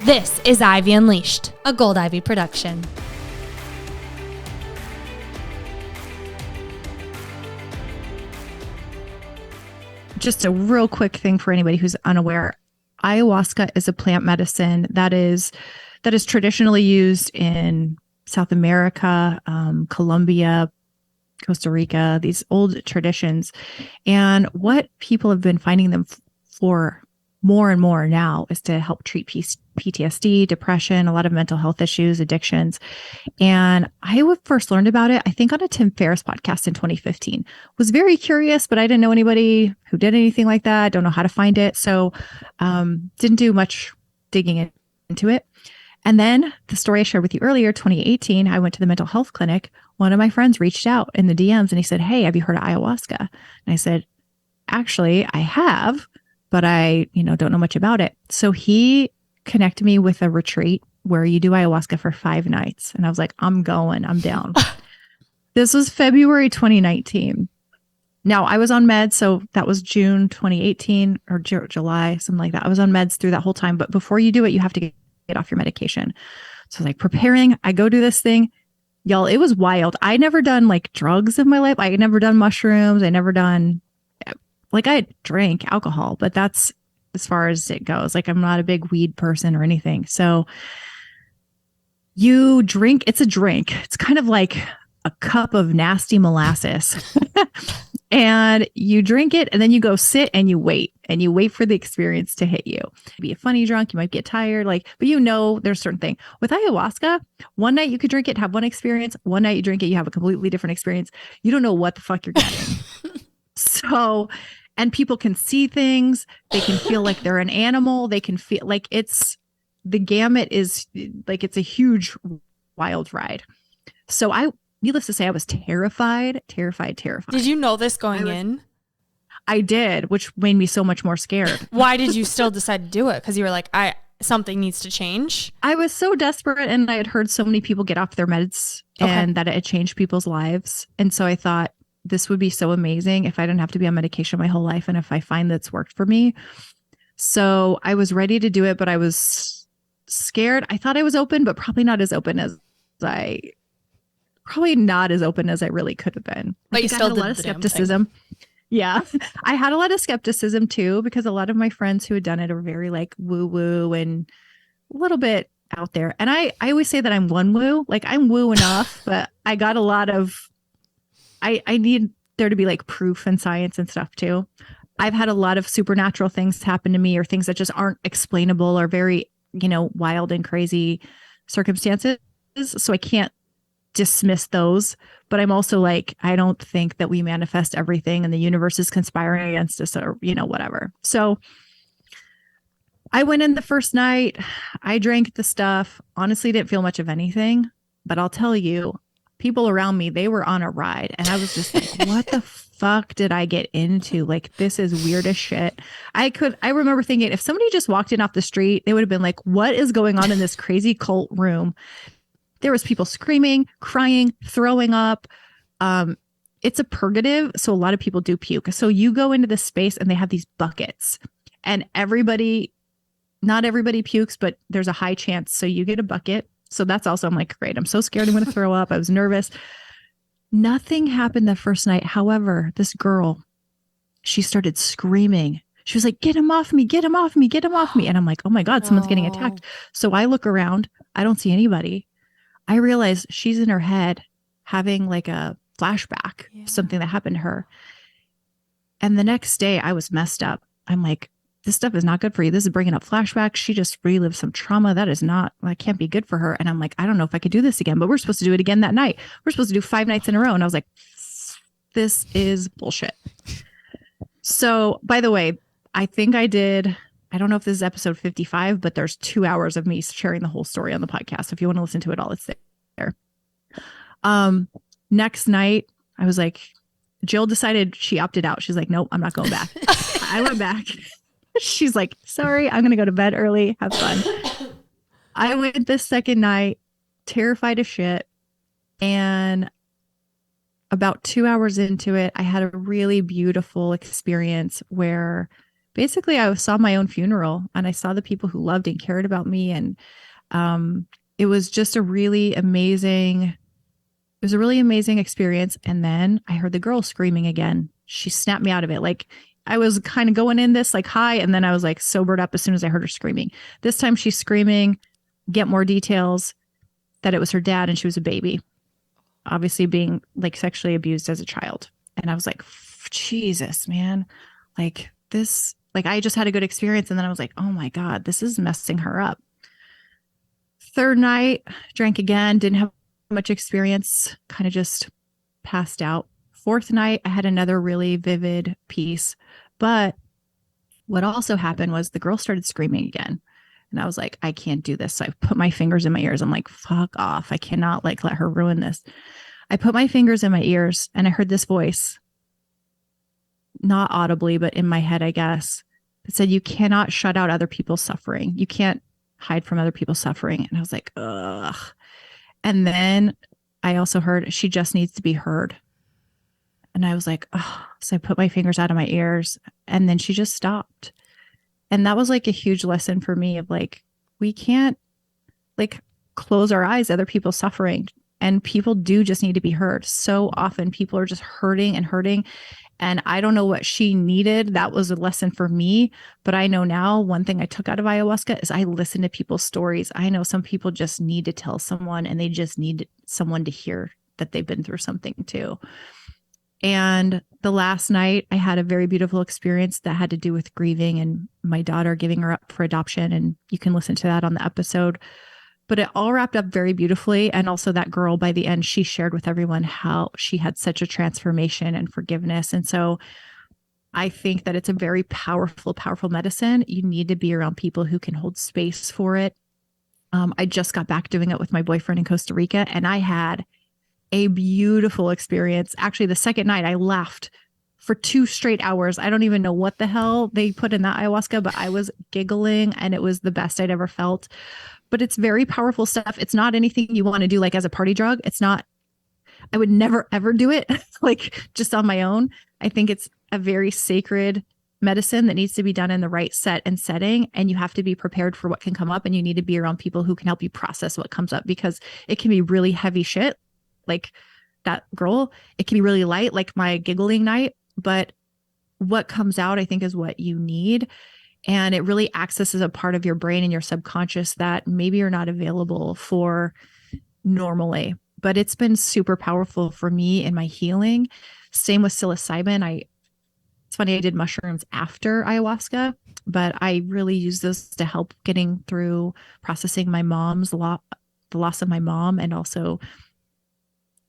This is Ivy Unleashed, a Gold Ivy production. Just a real quick thing for anybody who's unaware. Ayahuasca is a plant medicine that is traditionally used in South America, Colombia, Costa Rica, these old traditions. And what people have been finding them for more and more now is to help treat PTSD, depression, a lot of mental health issues, addictions. And I first learned about it, I think, on a Tim Ferriss podcast in 2015. Was very curious, but I didn't know anybody who did anything like that. Don't know how to find it. So didn't do much digging into it. And then the story I shared with you earlier, 2018, I went to the mental health clinic. One of my friends reached out in the DMs and he said, "Hey, have you heard of ayahuasca?" And I said, "Actually, I have, but I, don't know much about it." So he connected me with a retreat where you do ayahuasca for 5 nights. And I was like, I'm going, I'm down. This was February 2019. Now I was on meds. So that was June 2018 or July, something like that. I was on meds through that whole time. But before you do it, you have to get off your medication. So like preparing, I go do this thing. Y'all, it was wild. I never done like drugs in my life. I had never done mushrooms. I never done, like I drank alcohol, but that's as far as it goes. Like I'm not a big weed person or anything. So you drink, it's a drink. It's kind of like a cup of nasty molasses. And you drink it and then you go sit and you wait for the experience to hit you. Be a funny drunk, you might get tired, but there's a certain thing. With ayahuasca, one night you could drink it, have one experience. One night you drink it, you have a completely different experience. You don't know what the fuck you're getting. So, and people can see things. They can feel like they're an animal. They can feel like the gamut is like, it's a huge wild ride. So needless to say, I was terrified. Did you know this going in? I did, which made me so much more scared. Why did you still decide to do it? Because you were like, something needs to change. I was so desperate, and I had heard so many people get off their meds and that it had changed people's lives. And so I thought this would be so amazing if I didn't have to be on medication my whole life. And if I find that's worked for me. So I was ready to do it, but I was scared. I thought I was open, but probably not as open as I really could have been. But you still had a lot of skepticism. Yeah. I had a lot of skepticism too, because a lot of my friends who had done it are very like woo woo and a little bit out there. And I always say that I'm one woo, like I'm woo enough, but I got a lot of, I need there to be like proof and science and stuff too. I've had a lot of supernatural things happen to me, or things that just aren't explainable, or very, wild and crazy circumstances. So I can't dismiss those, but I'm also like, I don't think that we manifest everything and the universe is conspiring against us, or whatever. So I went in the first night, I drank the stuff, honestly didn't feel much of anything, but I'll tell you, people around me, they were on a ride, and I was just like, what the fuck did I get into? Like, this is weird as shit. I remember thinking, if somebody just walked in off the street, they would have been like, what is going on in this crazy cult room? There was people screaming, crying, throwing up. It's a purgative, so a lot of people do puke. So you go into this space and they have these buckets, and not everybody pukes, but there's a high chance. So you get a bucket. So that's also, I'm like, great. I'm so scared I'm going to throw up. I was nervous. Nothing happened the first night. However, this girl, she started screaming. She was like, "Get him off me, get him off me, get him off me." And I'm like, oh my God, someone's getting attacked. So I look around. I don't see anybody. I realize she's in her head having like a flashback of something that happened to her. And the next day I was messed up. I'm like, this stuff is not good for you. This is bringing up flashbacks. She just relived some trauma. That can't be good for her. And I'm like, I don't know if I could do this again, but we're supposed to do it again that night. We're supposed to do 5 nights in a row. And I was like, this is bullshit. So, by the way, I think I don't know if this is episode 55, but there's 2 hours of me sharing the whole story on the podcast. So if you want to listen to it all, it's there. Next night, I was like, Jill decided, she opted out. She's like, nope, I'm not going back. I went back. She's like, sorry, I'm going to go to bed early. Have fun. I went this second night, terrified as shit. And about 2 hours into it, I had a really beautiful experience where basically I saw my own funeral and I saw the people who loved and cared about me. And it was just it was a really amazing experience. And then I heard the girl screaming again. She snapped me out of it. Like I was kind of going in this like high, and then I was like sobered up as soon as I heard her screaming. This time she's screaming, get more details, that it was her dad and she was a baby, obviously being like sexually abused as a child. And I was like, Jesus, man, like this, like I just had a good experience. And then I was like, oh my God, this is messing her up. Third night, drank again, didn't have much experience, kind of just passed out. Fourth night, I had another really vivid piece. But what also happened was the girl started screaming again. And I was like, I can't do this. So I put my fingers in my ears. I'm like, fuck off. I cannot like let her ruin this. I put my fingers in my ears and I heard this voice, not audibly, but in my head, I guess, that said, you cannot shut out other people's suffering. You can't hide from other people's suffering. And I was like, ugh. And then I also heard she just needs to be heard. And I was like, oh, so I put my fingers out of my ears and then she just stopped. And that was like a huge lesson for me of like, we can't like close our eyes to other people's suffering. And people do just need to be heard. So often people are just hurting and hurting. And I don't know what she needed. That was a lesson for me. But I know now one thing I took out of ayahuasca is I listen to people's stories. I know some people just need to tell someone and they just need someone to hear that they've been through something too. And the last night I had a very beautiful experience that had to do with grieving and my daughter giving her up for adoption. And you can listen to that on the episode. But it all wrapped up very beautifully. And also that girl by the end, she shared with everyone how she had such a transformation and forgiveness. And so I think that it's a very powerful, powerful medicine. You need to be around people who can hold space for it. I just got back doing it with my boyfriend in Costa Rica, and I had a beautiful experience. Actually, the second night I laughed for 2 straight hours. I don't even know what the hell they put in that ayahuasca, but I was giggling and it was the best I'd ever felt. But it's very powerful stuff. It's not anything you want to do like as a party drug. It's not, I would never, ever do it like just on my own. I think it's a very sacred medicine that needs to be done in the right set and setting. And you have to be prepared for what can come up. And you need to be around people who can help you process what comes up, because it can be really heavy shit. Like that girl, it can be really light, like my giggling night. But what comes out, I think, is what you need. And it really accesses a part of your brain and your subconscious that maybe you're not available for normally. But it's been super powerful for me in my healing. Same with psilocybin. It's funny, I did mushrooms after ayahuasca, but I really use those to help getting through processing my mom's the loss of my mom, and also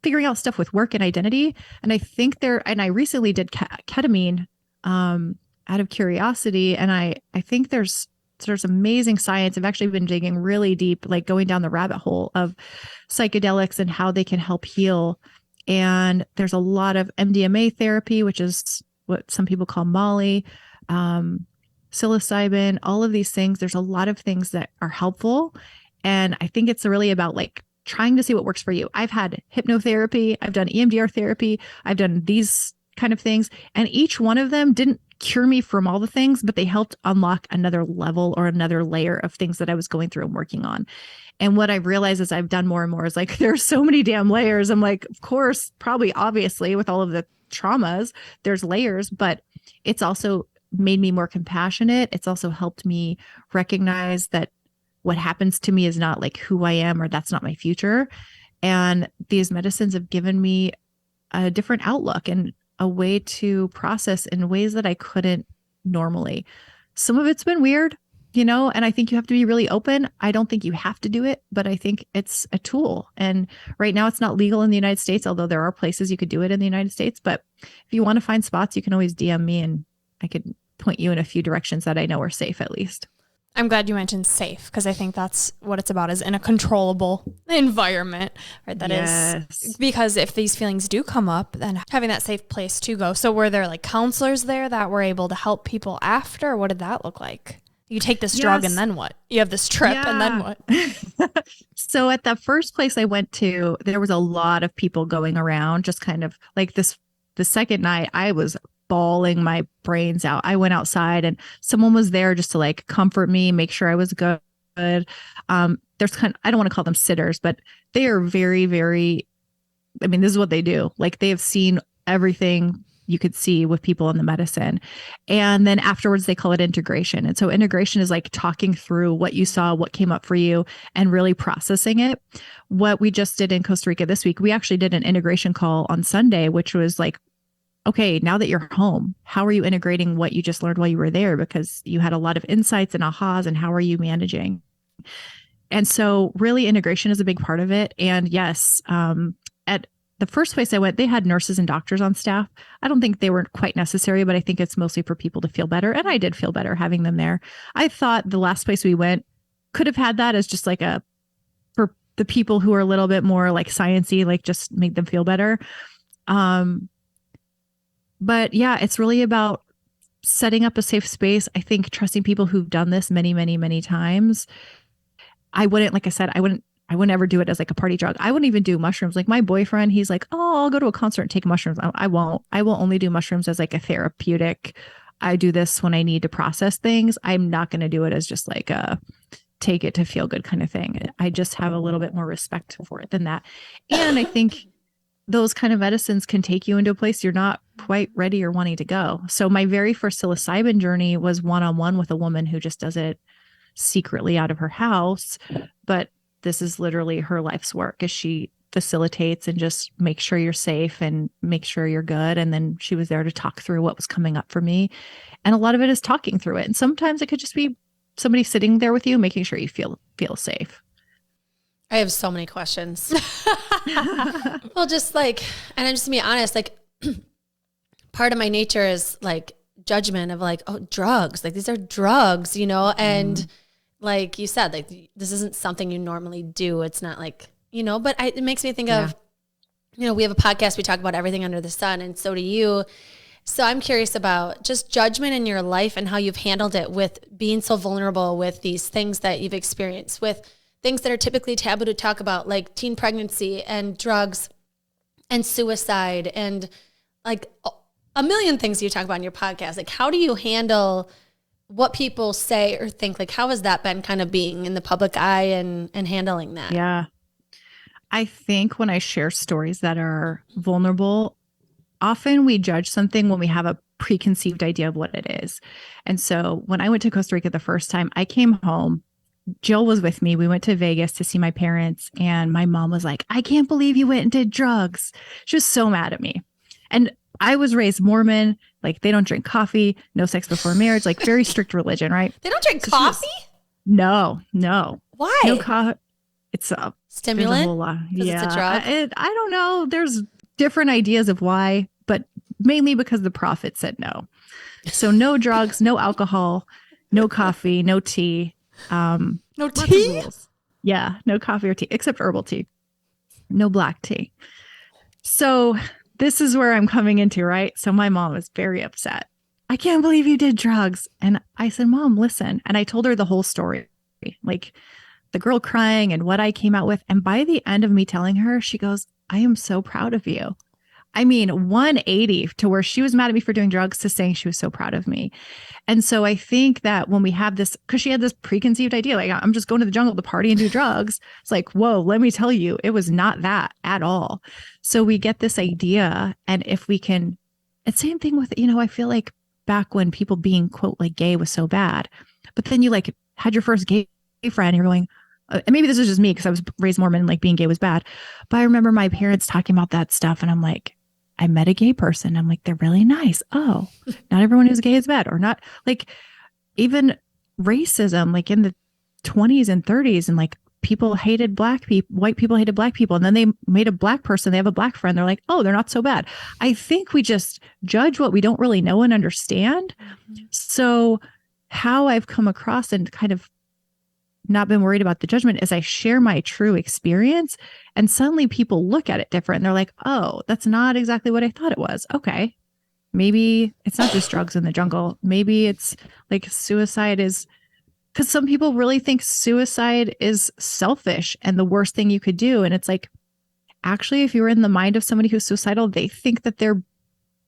figuring out stuff with work and identity. And I think and I recently did ketamine, out of curiosity. And I think there's amazing science. I've actually been digging really deep, like going down the rabbit hole of psychedelics and how they can help heal. And there's a lot of MDMA therapy, which is what some people call Molly, psilocybin, all of these things. There's a lot of things that are helpful. And I think it's really about like trying to see what works for you. I've had hypnotherapy, I've done EMDR therapy, I've done these kind of things. And each one of them didn't cure me from all the things, but they helped unlock another level or another layer of things that I was going through and working on. And what I've realized as I've done more and more is like, there's so many damn layers. I'm like, of course, probably obviously with all of the traumas, there's layers, but it's also made me more compassionate. It's also helped me recognize that what happens to me is not like who I am, or that's not my future. And these medicines have given me a different outlook and a way to process in ways that I couldn't normally. Some of it's been weird, and I think you have to be really open. I don't think you have to do it, but I think it's a tool. And right now it's not legal in the United States, although there are places you could do it in the United States. But if you want to find spots, you can always DM me and I could point you in a few directions that I know are safe at least. I'm glad you mentioned safe, because I think that's what it's about, is in a controllable environment, right? That is, because if these feelings do come up, then having that safe place to go. So were there like counselors there that were able to help people after? What did that look like? You take this drug and then what? You have this trip and then what? So at the first place I went to, there was a lot of people going around, just kind of like this. The second night I was bawling my brains out. I went outside and someone was there just to like comfort me, make sure I was good. There's I don't want to call them sitters, but they are very, very, I mean, this is what they do. Like they have seen everything you could see with people in the medicine. And then afterwards, they call it integration. And so integration is like talking through what you saw, what came up for you, and really processing it. What we just did in Costa Rica this week, we actually did an integration call on Sunday, which was like, okay, now that you're home, how are you integrating what you just learned while you were there? Because you had a lot of insights and ahas, and how are you managing? And so really integration is a big part of it. And yes, at the first place I went, they had nurses and doctors on staff. I don't think they were quite necessary, but I think it's mostly for people to feel better. And I did feel better having them there. I thought the last place we went could have had that as just like for the people who are a little bit more like sciencey, like just make them feel better. But yeah, it's really about setting up a safe space. I think trusting people who've done this many, many, many times. I wouldn't, like I said, I wouldn't ever do it as like a party drug. I wouldn't even do mushrooms. Like my boyfriend, he's like, oh, I'll go to a concert and take mushrooms. I won't. I will only do mushrooms as like a therapeutic. I do this when I need to process things. I'm not going to do it as just like a take it to feel good kind of thing. I just have a little bit more respect for it than that. And I think those kind of medicines can take you into a place you're not quite ready or wanting to go. So my very first psilocybin journey was one-on-one with a woman who just does it secretly out of her house. But this is literally her life's work, as she facilitates and just makes sure you're safe and make sure you're good. And then she was there to talk through what was coming up for me. And a lot of it is talking through it. And sometimes it could just be somebody sitting there with you, making sure you feel safe. I have so many questions. Well, just like, and I'm just gonna be honest, like part of my nature is like judgment of like, oh, drugs, like these are drugs, and like you said, like this isn't something you normally do. It's not like, but it makes me think of, we have a podcast, we talk about everything under the sun, and so do you. So I'm curious about just judgment in your life and how you've handled it with being so vulnerable with these things that you've experienced, with things that are typically taboo to talk about, like teen pregnancy and drugs and suicide and like a million things you talk about in your podcast. Like, how do you handle what people say or think? Like, how has that been kind of being in the public eye and handling that? Yeah. I think when I share stories that are vulnerable, often we judge something when we have a preconceived idea of what it is. And so when I went to Costa Rica the first time, I came home. Jill was with me. We went to Vegas to see my parents, and my mom was like, I can't believe you went and did drugs. She was so mad at me. And I was raised Mormon. Like, they don't drink coffee, no sex before marriage, like very strict religion, right? They don't drink coffee? No. Why? No coffee. It's a stimulant. Yeah. It's a drug. I don't know. There's different ideas of why, but mainly because the prophet said no. So no drugs, no alcohol, no coffee, no tea. No tea? Yeah, no coffee or tea, except herbal tea. No black tea. So this is where I'm coming into, right? So my mom was very upset. I can't believe you did drugs. And I said, Mom, listen. And I told her the whole story, like the girl crying and what I came out with. And by the end of me telling her, she goes, I am so proud of you. I mean, 180 to where she was mad at me for doing drugs to saying she was so proud of me. And so I think that when we have this, because she had this preconceived idea, like I'm just going to the jungle to party and do drugs. It's like, whoa, let me tell you, it was not that at all. So we get this idea. And if we can, it's same thing with, I feel like back when people being quote like gay was so bad, but then you like had your first gay friend and you're going, and maybe this is just me because I was raised Mormon and like being gay was bad. But I remember my parents talking about that stuff and I'm like, I met a gay person. I'm like, they're really nice. Oh, not everyone who's gay is bad, or not. Like even racism, like in the 20s and 30s, and like people hated black people, white people hated black people. And then they made a black person, they have a black friend. They're like, oh, they're not so bad. I think we just judge what we don't really know and understand. Mm-hmm. So how I've come across and kind of not been worried about the judgment is I share my true experience, and suddenly people look at it different. And they're like, oh, that's not exactly what I thought it was. Okay. Maybe it's not just drugs in the jungle. Maybe it's like suicide is, because some people really think suicide is selfish and the worst thing you could do. And it's like, actually, if you're in the mind of somebody who's suicidal, they think that they're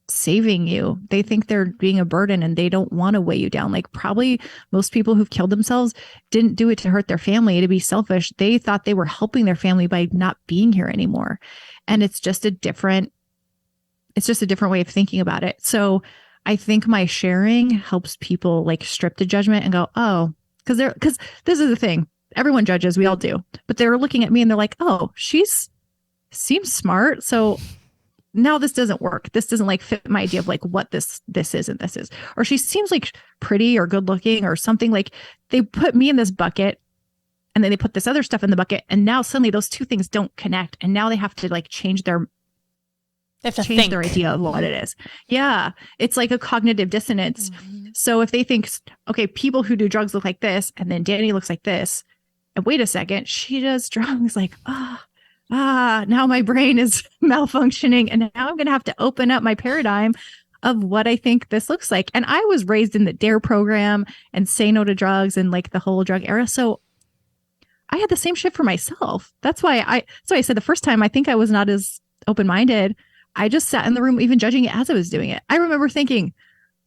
saving you. They think they're being a burden and they don't want to weigh you down. Like probably most people who've killed themselves didn't do it to hurt their family, to be selfish. They thought they were helping their family by not being here anymore. And it's just a different way of thinking about it. So I think my sharing helps people like strip the judgment and go, oh, because this is the thing. Everyone judges, we all do. But they're looking at me and they're like, oh, seems smart. So now this doesn't work. This doesn't like fit my idea of like what this is and this is. Or she seems like pretty or good looking or something. Like they put me in this bucket and then they put this other stuff in the bucket. And now suddenly those two things don't connect. And now they have to like change their idea of what it is. Yeah. It's like a cognitive dissonance. Mm-hmm. So if they think, okay, people who do drugs look like this, and then Danny looks like this, and wait a second, she does drugs, like, now my brain is malfunctioning. And now I'm going to have to open up my paradigm of what I think this looks like. And I was raised in the DARE program and Say No to Drugs and like the whole drug era. So I had the same shit for myself. That's why I said the first time, I think I was not as open-minded. I just sat in the room, even judging it as I was doing it. I remember thinking,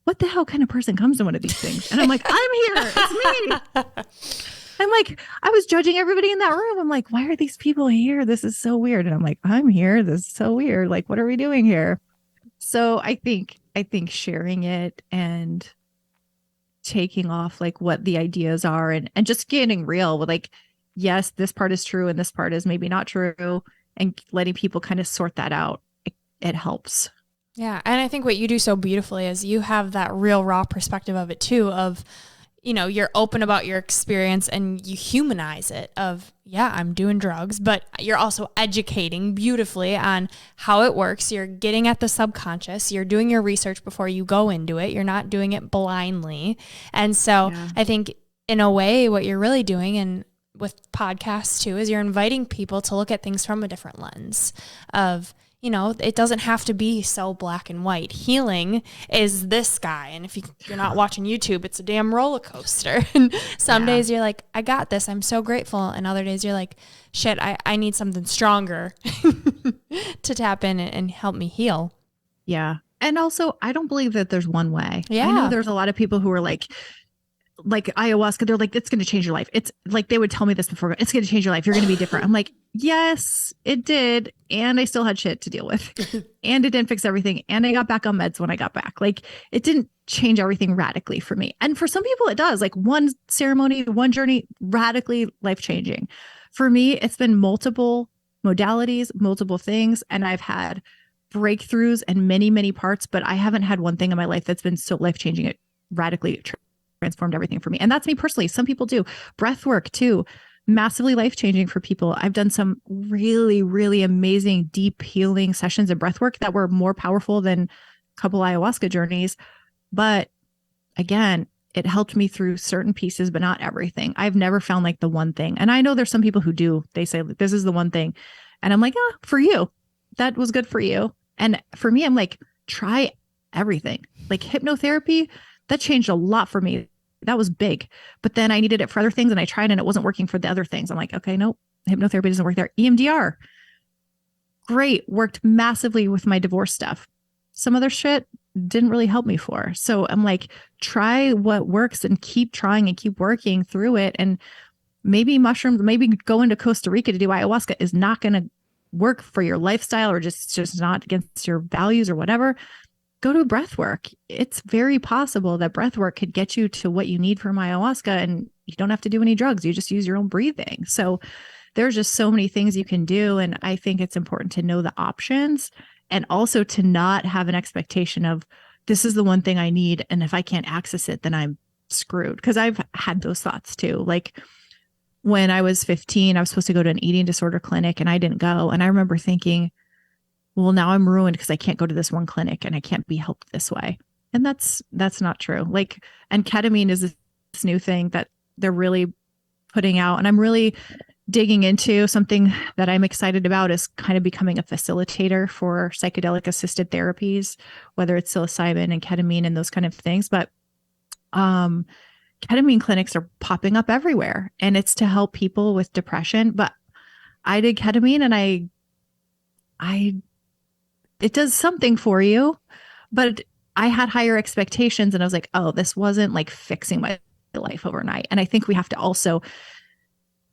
what the hell kind of person comes to one of these things? And I'm like, I'm here. It's me. I'm like, I was judging everybody in that room. I'm like, why are these people here? This is so weird. And I'm like, I'm here. This is so weird. Like, what are we doing here? So I think sharing it and taking off like what the ideas are and just getting real with like, yes, this part is true and this part is maybe not true, and letting people kind of sort that out. It helps. Yeah. And I think what you do so beautifully is you have that real raw perspective of it too, of, you know, you're open about your experience and you humanize it of, yeah, I'm doing drugs, but you're also educating beautifully on how it works. You're getting at the subconscious. You're doing your research before you go into it. You're not doing it blindly. And so I think in a way, what you're really doing, and with podcasts too, is you're inviting people to look at things from a different lens of, you know, it doesn't have to be so black and white. Healing is this guy. And if you're not watching YouTube, it's a damn roller coaster. And some days you're like, I got this. I'm so grateful. And other days you're like, shit, I need something stronger to tap in and help me heal. Yeah. And also, I don't believe that there's one way. Yeah. I know there's a lot of people who are like ayahuasca, they're like, it's going to change your life. It's like, they would tell me this before, it's going to change your life. You're going to be different. I'm like, yes, it did. And I still had shit to deal with and it didn't fix everything. And I got back on meds when I got back. Like it didn't change everything radically for me. And for some people it does, like one ceremony, one journey, radically life-changing. For me, it's been multiple modalities, multiple things. And I've had breakthroughs in many, many parts, but I haven't had one thing in my life that's been so life-changing. It radically transformed everything for me. And that's me personally. Some people do. Breath work too, massively life-changing for people. I've done some really, really amazing deep healing sessions of breath work that were more powerful than a couple ayahuasca journeys. But again, it helped me through certain pieces, but not everything. I've never found like the one thing. And I know there's some people who do. They say, this is the one thing. And I'm like, for you, that was good for you. And for me, I'm like, try everything. Like hypnotherapy, that changed a lot for me. That was big. But then I needed it for other things and I tried and it wasn't working for the other things. I'm like, okay, nope, hypnotherapy doesn't work there. EMDR, great, worked massively with my divorce stuff. Some other shit didn't really help me for. So I'm like, try what works and keep trying and keep working through it. And maybe mushrooms, maybe going to Costa Rica to do ayahuasca is not going to work for your lifestyle or just not against your values or whatever. Go to breath work. It's very possible that breath work could get you to what you need from ayahuasca and you don't have to do any drugs. You just use your own breathing. So there's just so many things you can do. And I think it's important to know the options and also to not have an expectation of this is the one thing I need. And if I can't access it, then I'm screwed. Because I've had those thoughts too. Like when I was 15, I was supposed to go to an eating disorder clinic and I didn't go. And I remember thinking, well, now I'm ruined because I can't go to this one clinic and I can't be helped this way. And that's not true. Like, and ketamine is this new thing that they're really putting out. And I'm really digging into something that I'm excited about is kind of becoming a facilitator for psychedelic assisted therapies, whether it's psilocybin and ketamine and those kind of things. But ketamine clinics are popping up everywhere and it's to help people with depression. But I did ketamine and it does something for you, But I had higher expectations and I was like, oh, this wasn't like fixing my life overnight. And I think we have to also,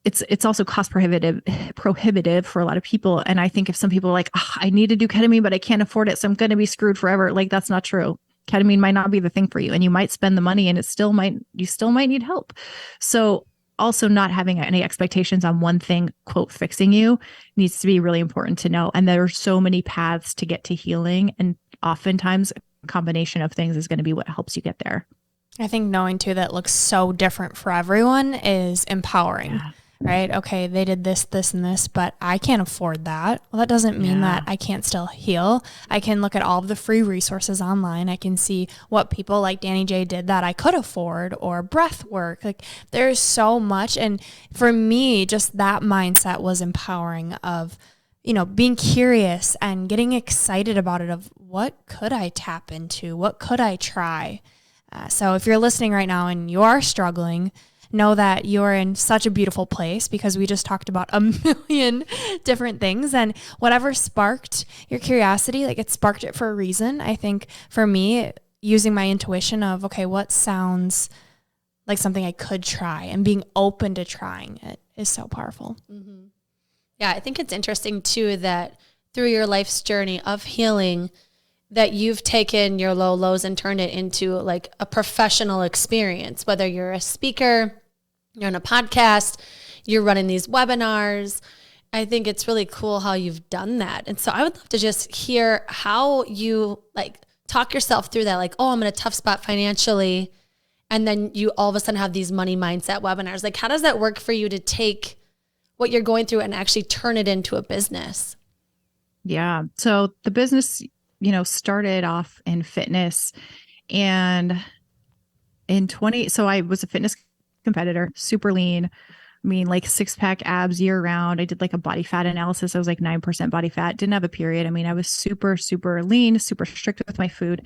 it's also cost prohibitive for a lot of people. And I think if some people are like, oh, I need to do ketamine, but I can't afford it, so I'm going to be screwed forever. Like, that's not true. Ketamine might not be the thing for you, and you might spend the money and you still might need help. So also not having any expectations on one thing, quote, fixing you needs to be really important to know. And there are so many paths to get to healing. And oftentimes a combination of things is going to be what helps you get there. I think knowing too that looks so different for everyone is empowering. Yeah. Right? Okay, they did this, this, and this, but I can't afford that. Well, that doesn't mean that I can't still heal. I can look at all of the free resources online. I can see what people like Danny J did that I could afford, or breath work. Like, there's so much. And for me, just that mindset was empowering of, you know, being curious and getting excited about it, of what could I tap into? What could I try? So if you're listening right now and you are struggling, know that you're in such a beautiful place, because we just talked about a million different things, and whatever sparked your curiosity, like, it sparked it for a reason. I think for me, using my intuition of, okay, what sounds like something I could try, and being open to trying it is so powerful. Mm-hmm. Yeah. I think it's interesting too, that through your life's journey of healing, that you've taken your lows and turned it into like a professional experience, whether you're a speaker, you're on a podcast, you're running these webinars. I think it's really cool how you've done that. And so I would love to just hear how you like talk yourself through that. Like, oh, I'm in a tough spot financially. And then you all of a sudden have these money mindset webinars. Like, how does that work for you to take what you're going through and actually turn it into a business? Yeah. So the business, you know, started off in fitness, and so I was a fitness competitor, super lean. I mean, like 6-pack abs year round. I did like a body fat analysis. I was like 9% body fat, didn't have a period. I mean, I was super, super lean, super strict with my food.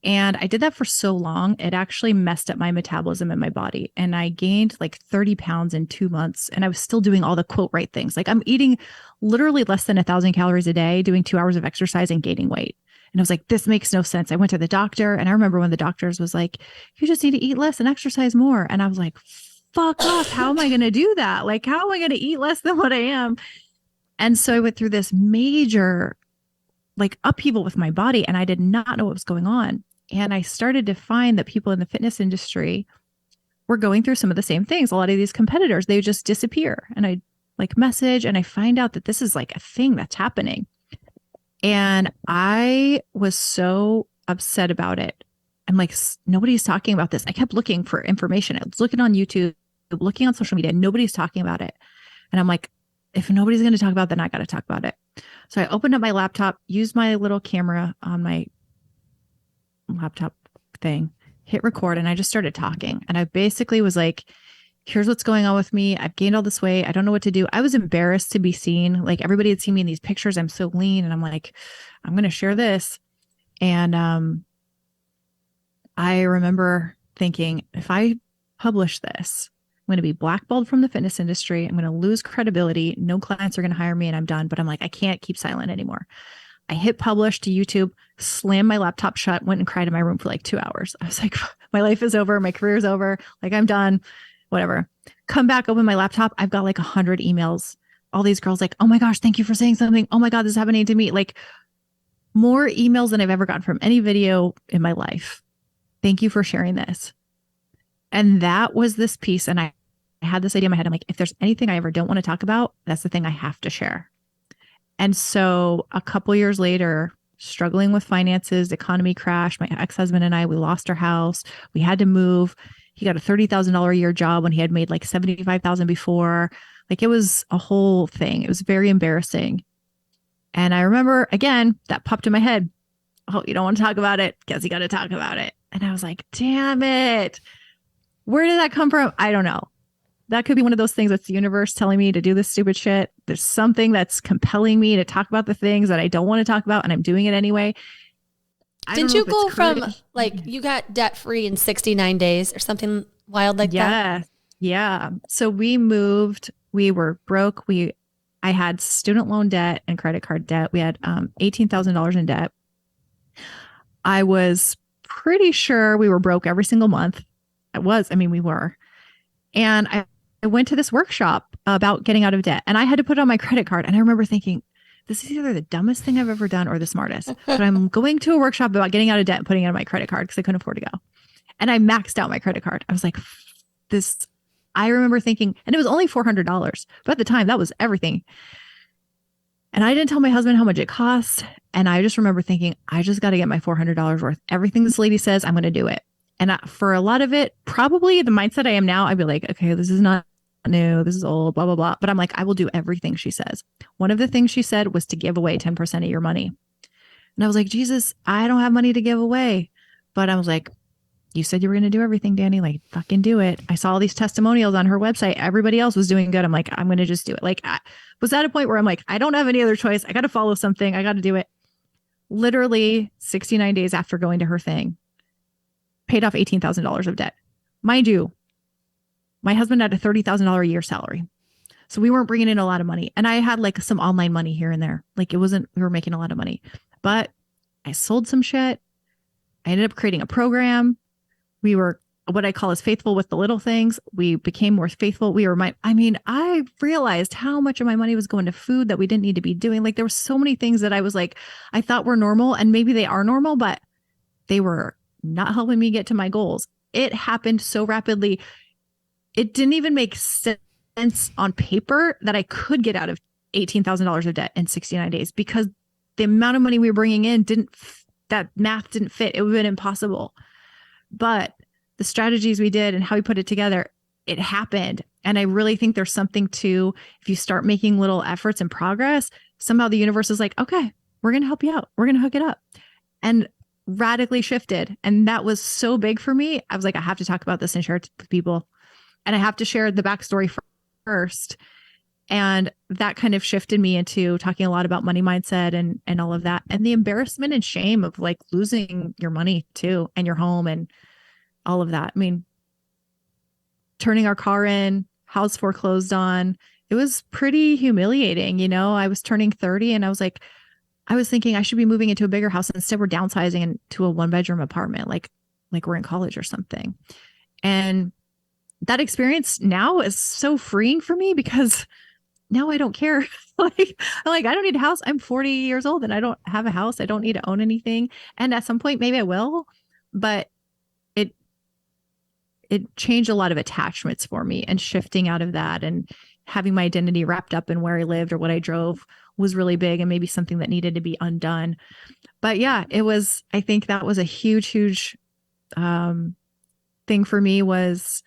And I did that for so long, it actually messed up my metabolism in my body. And I gained like 30 pounds in 2 months. And I was still doing all the quote right things. Like, I'm eating literally less than 1,000 calories a day, doing 2 hours of exercise and gaining weight. And I was like, this makes no sense. I went to the doctor, and I remember when the doctors was like, you just need to eat less and exercise more. And I was like, fuck off. How am I going to do that? Like, how am I going to eat less than what I am? And so I went through this major like upheaval with my body, and I did not know what was going on. And I started to find that people in the fitness industry were going through some of the same things. A lot of these competitors, they just disappear. And I like message, and I find out that this is like a thing that's happening. And I was so upset about it. I'm like, nobody's talking about this. I kept looking for information. I was looking on YouTube, looking on social media. Nobody's talking about it. And I'm like, if nobody's going to talk about it, then I got to talk about it. So I opened up my laptop, used my little camera on my laptop thing, hit record, and I just started talking. And I basically was like, here's what's going on with me. I've gained all this weight. I don't know what to do. I was embarrassed to be seen. Like, everybody had seen me in these pictures. I'm so lean. And I'm like, I'm going to share this. And I remember thinking, if I publish this, I'm going to be blackballed from the fitness industry. I'm going to lose credibility. No clients are going to hire me, and I'm done. But I'm like, I can't keep silent anymore. I hit publish to YouTube, slammed my laptop shut, went and cried in my room for like 2 hours. I was like, my life is over. My career is over. Like, I'm done. Whatever. Come back, open my laptop. I've got like 100 emails. All these girls like, oh my gosh, thank you for saying something. Oh my God, this is happening to me. Like, more emails than I've ever gotten from any video in my life. Thank you for sharing this. And that was this piece. And I had this idea in my head. I'm like, if there's anything I ever don't want to talk about, that's the thing I have to share. And so a couple years later, struggling with finances, the economy crashed. My ex-husband and I, we lost our house. We had to move. He got a $30,000 a year job when he had made like $75,000 before. Like, it was a whole thing. It was very embarrassing. And I remember, again, that popped in my head. Oh, you don't want to talk about it? Guess you got to talk about it. And I was like, damn it. Where did that come from? I don't know. That could be one of those things that's the universe telling me to do this stupid shit. There's something that's compelling me to talk about the things that I don't want to talk about, and I'm doing it anyway. Didn't you go from like, you got debt free in 69 days or something wild like that? Yeah. So we moved, we were broke. I had student loan debt and credit card debt. We had $18,000 in debt. I was pretty sure we were broke every single month. We were. And I went to this workshop about getting out of debt, and I had to put it on my credit card. And I remember thinking, this is either the dumbest thing I've ever done or the smartest. But I'm going to a workshop about getting out of debt and putting it on my credit card because I couldn't afford to go. And I maxed out my credit card. I was like, I remember thinking, and it was only $400, but at the time that was everything. And I didn't tell my husband how much it cost. And I just remember thinking, I just got to get my $400 worth. Everything this lady says, I'm going to do it. And for a lot of it, probably the mindset I am now, I'd be like, okay, this is not new. This is old, blah, blah, blah. But I'm like, I will do everything she says. One of the things she said was to give away 10% of your money. And I was like, Jesus, I don't have money to give away. But I was like, you said you were going to do everything, Danny. Like, fucking do it. I saw all these testimonials on her website. Everybody else was doing good. I'm like, I'm going to just do it. Like, I was at a point where I'm like, I don't have any other choice. I got to follow something. I got to do it. Literally 69 days after going to her thing, paid off $18,000 of debt. Mind you, my husband had a $30,000 a year salary. So we weren't bringing in a lot of money. And I had like some online money here and there. Like we were making a lot of money, but I sold some shit. I ended up creating a program. We were what I call as faithful with the little things. We became more faithful. I realized how much of my money was going to food that we didn't need to be doing. Like there were so many things that I was like, I thought were normal, and maybe they are normal, but they were not helping me get to my goals. It happened so rapidly. It didn't even make sense on paper that I could get out of $18,000 of debt in 69 days because the amount of money we were bringing in that math didn't fit. It would have been impossible. But the strategies we did and how we put it together, it happened. And I really think there's something to, if you start making little efforts and progress, somehow the universe is like, okay, we're going to help you out. We're going to hook it up. And radically shifted. And that was so big for me. I was like, I have to talk about this and share it with people. And I have to share the backstory first. And that kind of shifted me into talking a lot about money mindset and all of that. And the embarrassment and shame of like losing your money too, and your home and all of that. I mean, turning our car in, house foreclosed on, it was pretty humiliating. You know, I was turning 30 and I was thinking I should be moving into a bigger house. Instead, we're downsizing into a 1-bedroom apartment, like we're in college or something. And that experience now is so freeing for me because now I don't care. I don't need a house. I'm 40 years old and I don't have a house. I don't need to own anything. And at some point, maybe I will, but it changed a lot of attachments for me, and shifting out of that and having my identity wrapped up in where I lived or what I drove was really big, and maybe something that needed to be undone. But yeah, I think that was a huge thing for me, was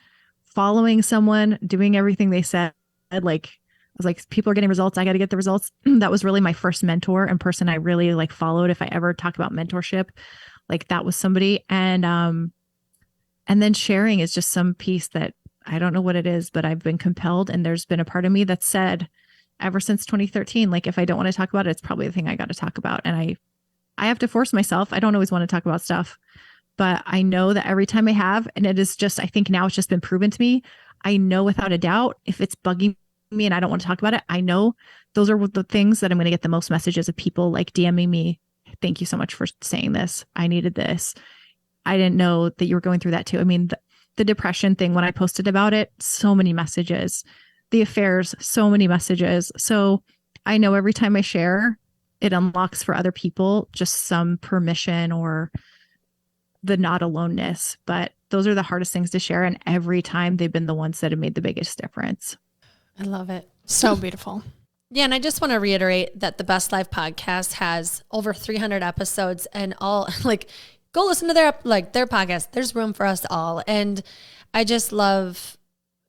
following someone, doing everything they said. Like, I was like, people are getting results. I got to get the results. That was really my first mentor and person I really like followed. If I ever talk about mentorship, like that was somebody. And then sharing is just some piece that I don't know what it is, but I've been compelled. And there's been a part of me that said ever since 2013, like, if I don't want to talk about it, it's probably the thing I got to talk about. And I have to force myself. I don't always want to talk about stuff, but I know that every time I have, and it is just, I think now it's just been proven to me. I know without a doubt, if it's bugging me and I don't want to talk about it, I know those are the things that I'm going to get the most messages of people like DMing me. Thank you so much for saying this. I needed this. I didn't know that you were going through that too. I mean, the depression thing, when I posted about it, so many messages, the affairs, so many messages. So I know every time I share, it unlocks for other people just some permission or the not aloneness. But those are the hardest things to share. And every time they've been the ones that have made the biggest difference. I love it. So beautiful. Yeah. And I just want to reiterate that the Best Life podcast has over 300 episodes, and all go listen to their podcast. There's room for us all. And I just love,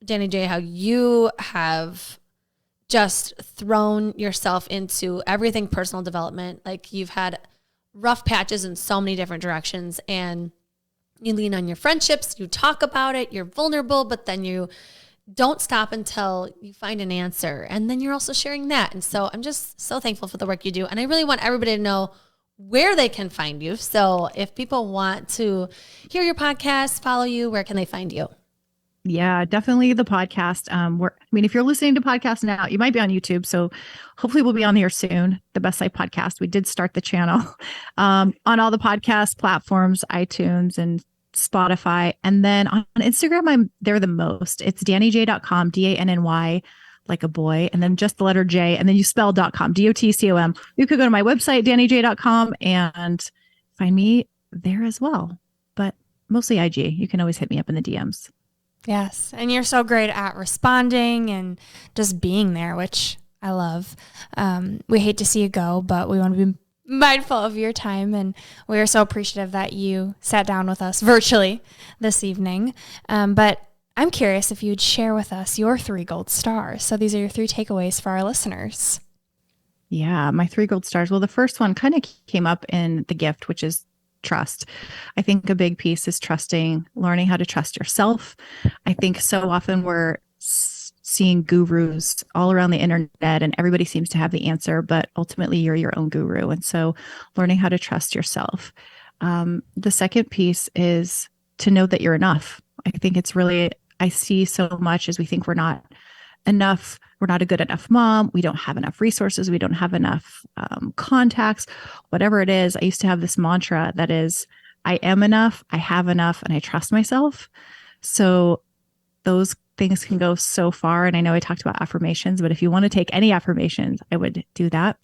Danny J, how you have just thrown yourself into everything personal development. Like, you've had rough patches in so many different directions, and you lean on your friendships, you talk about it, you're vulnerable, but then you don't stop until you find an answer. And then you're also sharing that. And so I'm just so thankful for the work you do. And I really want everybody to know where they can find you. So if people want to hear your podcast, follow you, where can they find you? Yeah, definitely the podcast. If you're listening to podcasts now, you might be on YouTube. So hopefully we'll be on here soon. The Best Life Podcast. We did start the channel on all the podcast platforms, iTunes and Spotify. And then on Instagram, I'm there the most. It's DannyJ.com, DANNY, like a boy, and then just the letter J, and then you spell .com, DOTCOM. You could go to my website, DannyJ.com, and find me there as well. But mostly IG. You can always hit me up in the DMs. Yes. And you're so great at responding and just being there, which I love. We hate to see you go, but we want to be mindful of your time. And we are so appreciative that you sat down with us virtually this evening. But I'm curious if you'd share with us your 3 gold stars. So these are your 3 takeaways for our listeners. Yeah, my 3 gold stars. Well, the first one kind of came up in the gift, which is trust. I think a big piece is trusting, learning how to trust yourself. I think so often we're seeing gurus all around the internet and everybody seems to have the answer, but ultimately you're your own guru. And so learning how to trust yourself. The second piece is to know that you're enough. I think it's really, I see so much as we think we're not enough. We're not a good enough mom. We don't have enough resources. We don't have enough contacts, whatever it is. I used to have this mantra that is, I am enough, I have enough, and I trust myself. So those things can go so far. And I know I talked about affirmations, but if you want to take any affirmations, I would do that.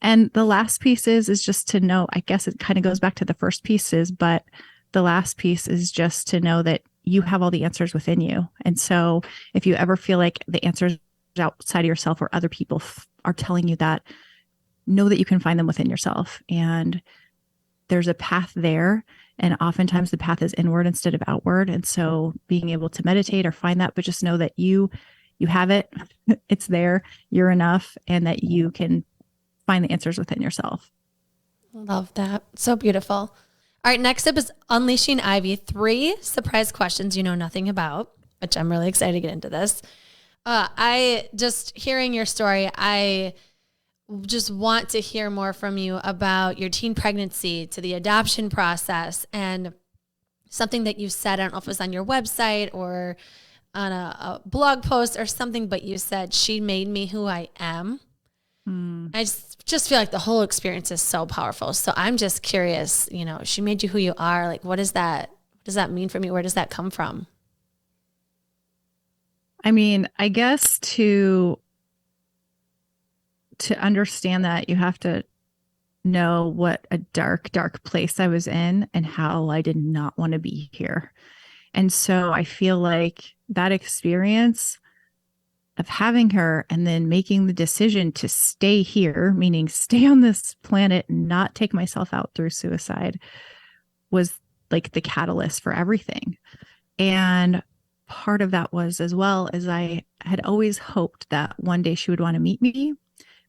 And the last piece is just to know, I guess it kind of goes back to the first pieces, but the last piece is just to know that you have all the answers within you. And so if you ever feel like the answers outside of yourself or other people are telling you that, know that you can find them within yourself. And there's a path there. And oftentimes the path is inward instead of outward. And so being able to meditate or find that, but just know that you have it, it's there, you're enough, and that you can find the answers within yourself. Love that. So beautiful. All right, next up is Unleashing Ivy. 3 surprise questions you know nothing about, which I'm really excited to get into this. I just hearing your story, I just want to hear more from you about your teen pregnancy to the adoption process, and something that you said, I don't know if it was on your website or on a blog post or something, but you said, she made me who I am. I just feel like the whole experience is so powerful. So I'm just curious, she made you who you are. Like, what does that mean for me? Where does that come from? I mean, I guess to understand that, you have to know what a dark, dark place I was in and how I did not want to be here. And so I feel like that experience of having her and then making the decision to stay here, meaning stay on this planet and not take myself out through suicide, was like the catalyst for everything. And part of that was, as well, as I had always hoped that one day she would want to meet me,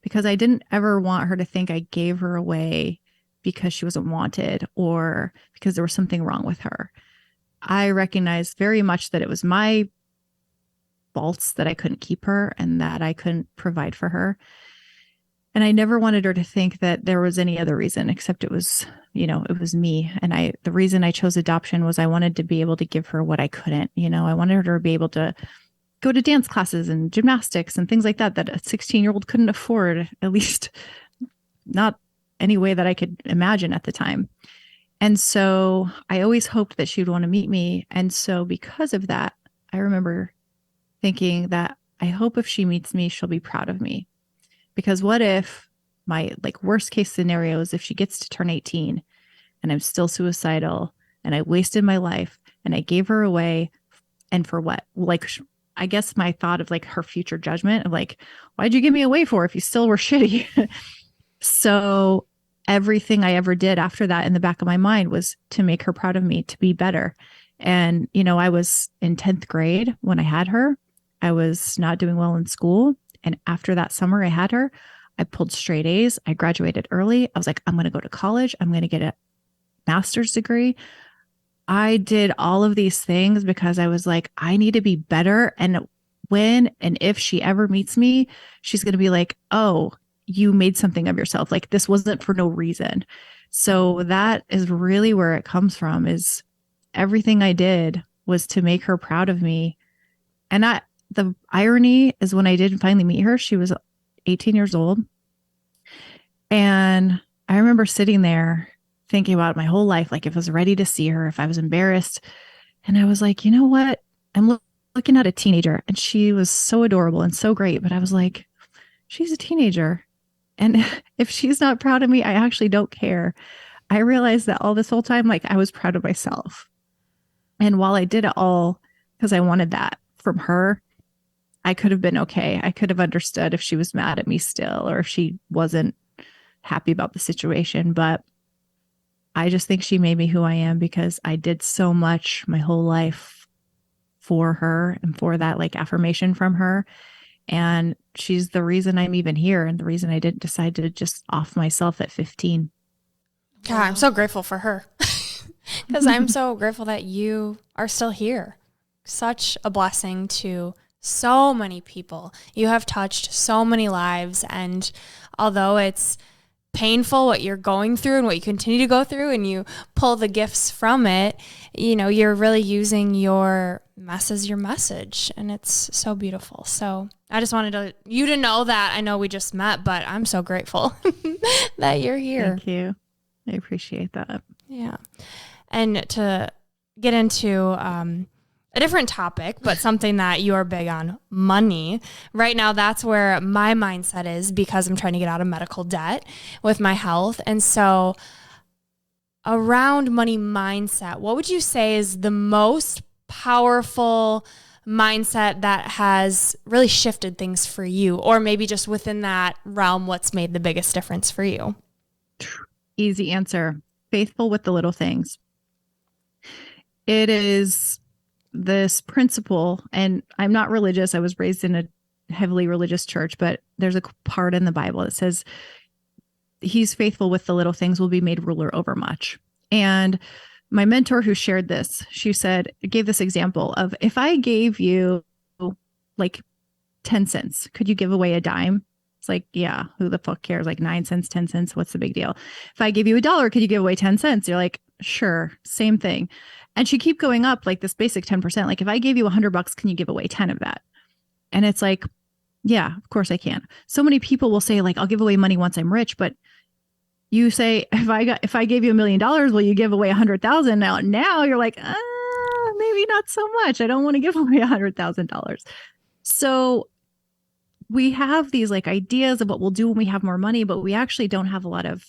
because I didn't ever want her to think I gave her away because she wasn't wanted or because there was something wrong with her. I recognized very much that it was my faults that I couldn't keep her and that I couldn't provide for her. And I never wanted her to think that there was any other reason except it was, it was me. And the reason I chose adoption was I wanted to be able to give her what I couldn't. I wanted her to be able to go to dance classes and gymnastics and things like that a 16-year-old couldn't afford, at least not any way that I could imagine at the time. And so I always hoped that she would want to meet me. And so because of that, I remember thinking that I hope if she meets me, she'll be proud of me. Because what if my worst case scenario is if she gets to turn 18 and I'm still suicidal and I wasted my life and I gave her away, and for what? I guess my thought of her future judgment of why'd you give me away for if you still were shitty? So everything I ever did after that in the back of my mind was to make her proud of me, to be better. And, I was in 10th grade when I had her. I was not doing well in school. And after that summer I had her, I pulled straight A's. I graduated early. I was like, I'm going to go to college. I'm going to get a master's degree. I did all of these things because I was like, I need to be better. And when and if she ever meets me, she's going to be like, oh, you made something of yourself. This wasn't for no reason. So that is really where it comes from, is everything I did was to make her proud of me. And the irony is when I did finally meet her, she was 18 years old. And I remember sitting there thinking about my whole life, like if I was ready to see her, if I was embarrassed. And I was like, you know what? I'm looking at a teenager, and she was so adorable and so great. But I was like, she's a teenager. And if she's not proud of me, I actually don't care. I realized that all this whole time, like I was proud of myself. And while I did it all because I wanted that from her, I could have been okay. I could have understood if she was mad at me still, or if she wasn't happy about the situation. But I just think she made me who I am because I did so much my whole life for her and for that like affirmation from her. And she's the reason I'm even here, and the reason I didn't decide to just off myself at 15. God, I'm so grateful for her because I'm so grateful that you are still here. Such a blessing to so many people. You have touched so many lives. And although it's painful what you're going through and what you continue to go through, and you pull the gifts from it, you know, you're really using your mess as your message. And it's so beautiful. So I just wanted you to know that. I know we just met, but I'm so grateful that you're here. Thank you. I appreciate that. Yeah. And to get into a different topic, but something that you are big on, money. Right now, that's where my mindset is because I'm trying to get out of medical debt with my health. And so around money mindset, what would you say is the most powerful mindset that has really shifted things for you? Or maybe just within that realm, what's made the biggest difference for you? Easy answer. Faithful with the little things. It is this principle, and I'm not religious. I was raised in a heavily religious church, but there's a part in the Bible that says he's faithful with the little things will be made ruler over much. And my mentor who shared this, she gave this example of, if I gave you like 10 cents, could you give away a dime? It's like, yeah, who the fuck cares? Like 9 cents, 10 cents. What's the big deal? If I give you $1, could you give away 10 cents? You're like, sure, same thing. And she keep going up like this basic 10%. Like if I gave you $100, can you give away 10 of that? And it's like, yeah, of course I can. So many people will say like, I'll give away money once I'm rich. But you say, if I gave you $1 million, will you give away 100,000? Now you're like, maybe not so much. I don't want to give away $100,000. So we have these like ideas of what we'll do when we have more money, but we actually don't have a lot of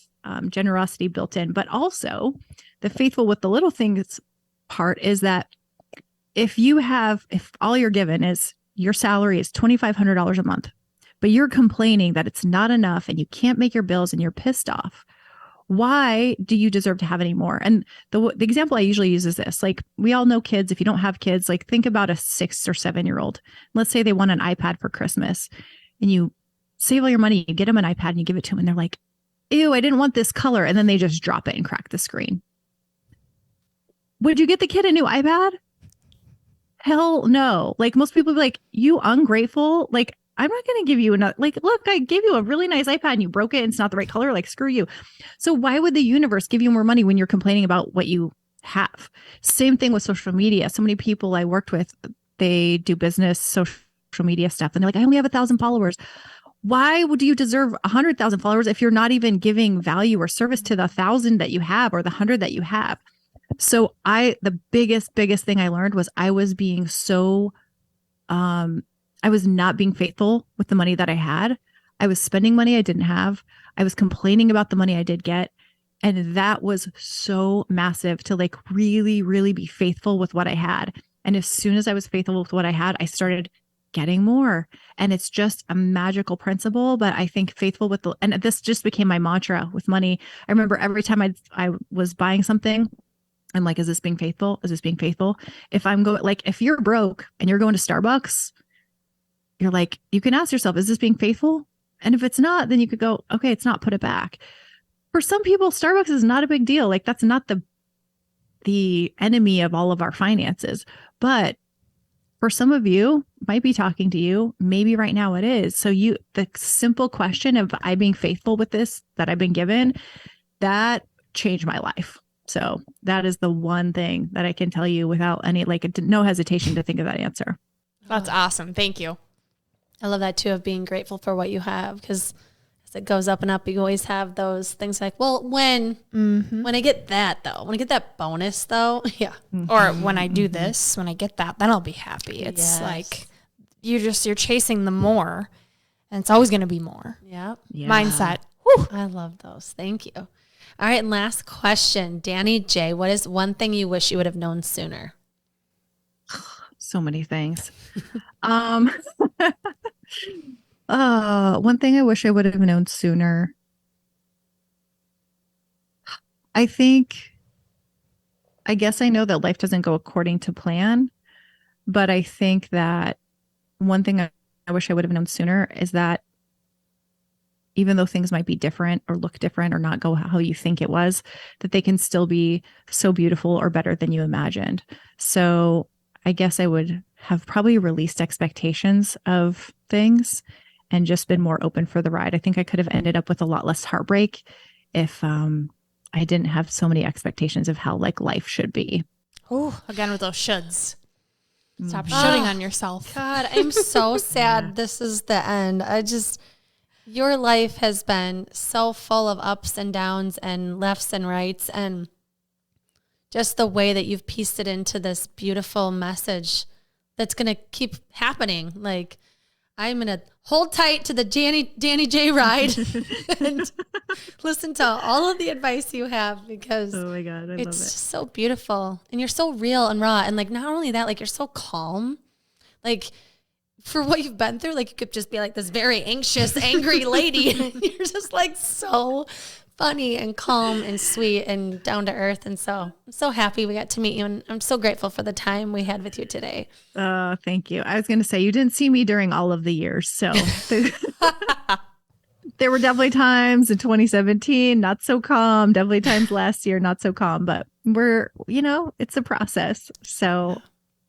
generosity built in. But also the faithful with the little things part is that if all you're given is your salary is $2,500 a month, but you're complaining that it's not enough and you can't make your bills and you're pissed off, why do you deserve to have any more? And the example I usually use is this. Like, we all know kids. If you don't have kids, like think about a 6 or 7-year-old. Let's say they want an iPad for Christmas, and you save all your money, you get them an iPad and you give it to them, and they're like, ew, I didn't want this color. And then they just drop it and crack the screen. Would you get the kid a new iPad? Hell no. Like, most people be like, you ungrateful. Like, I'm not going to give you another, like, look, I gave you a really nice iPad and you broke it and it's not the right color. Like, screw you. So why would the universe give you more money when you're complaining about what you have? Same thing with social media. So many people I worked with, they do business, social media stuff. And they're like, I only have 1,000 followers. Why would you deserve 100,000 followers if you're not even giving value or service to the 1,000 that you have or the 100 that you have? So the biggest thing I learned was I was being so, I was not being faithful with the money that I had. I was spending money I didn't have. I was complaining about the money I did get. And that was so massive to like really, really be faithful with what I had. And as soon as I was faithful with what I had, I started getting more. And it's just a magical principle. But I think faithful with and this just became my mantra with money. I remember every time I was buying something, I'm like, is this being faithful? Is this being faithful? If I'm going, like, if you're broke and you're going to Starbucks, you're like, you can ask yourself, is this being faithful? And if it's not, then you could go, okay, it's not, put it back. For some people, Starbucks is not a big deal. Like, that's not the enemy of all of our finances. But for some of you, might be talking to you, maybe right now it is. So the simple question of I being faithful with this that I've been given, that changed my life. So that is the one thing that I can tell you without any, like, no hesitation to think of that answer. That's awesome. Thank you. I love that too, of being grateful for what you have, because as it goes up and up, you always have those things like, well, when I get that though, when I get that bonus though, yeah. Or when I do this, when I get that, then I'll be happy. It's like you're chasing the more, and it's always going to be more. Yeah. Mindset. Whew. I love those. Thank you. All right. And last question, Danny J, what is one thing you wish you would have known sooner? So many things. One thing I wish I would have known sooner. I guess I know that life doesn't go according to plan, but I think that one thing I wish I would have known sooner is that even though things might be different or look different or not go how you think it was, that they can still be so beautiful or better than you imagined. So I guess I would have probably released expectations of things and just been more open for the ride. I think I could have ended up with a lot less heartbreak if I didn't have so many expectations of how like life should be. Oh, again with those shoulds. Stop shooting on yourself. God, I'm so sad this is the end. Your life has been so full of ups and downs and lefts and rights, and just the way that you've pieced it into this beautiful message that's going to keep happening. Like, I'm going to hold tight to the Danny J ride and listen to all of the advice you have, because oh my God, it's just so beautiful, and you're so real and raw. And like, not only that, like, you're so calm, like for what you've been through, like you could just be like this very anxious, angry lady. And you're just like so funny and calm and sweet and down to earth. And so I'm so happy we got to meet you, and I'm so grateful for the time we had with you today. Thank you. I was going to say, you didn't see me during all of the years. So there were definitely times in 2017, not so calm, definitely times last year, not so calm, but it's a process. So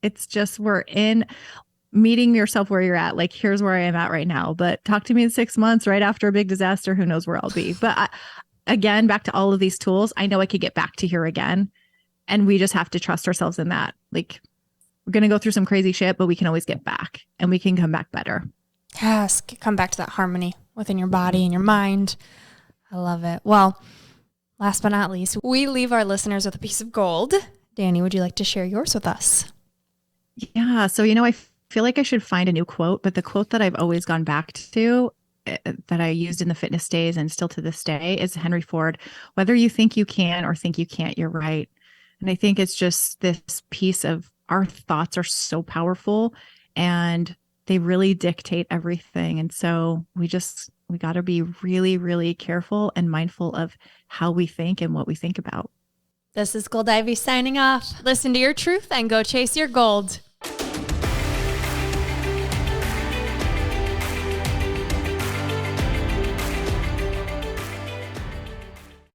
it's just, we're in meeting yourself where you're at. Like, here's where I am at right now, but talk to me in 6 months, right after a big disaster, who knows where I'll be. But again, back to all of these tools, I know I could get back to here again. And we just have to trust ourselves in that. Like, we're going to go through some crazy shit, but we can always get back, and we can come back better. Yes, come back to that harmony within your body and your mind. I love it. Well, last but not least, we leave our listeners with a piece of gold. Danny, would you like to share yours with us? Yeah. So, I feel like I should find a new quote, but the quote that I've always gone back to, that I used in the fitness days and still to this day, is Henry Ford. Whether you think you can or think you can't, you're right. And I think it's just this piece of, our thoughts are so powerful and they really dictate everything. And so we got to be really, really careful and mindful of how we think and what we think about. This is Gold Ivy signing off. Listen to your truth and go chase your gold.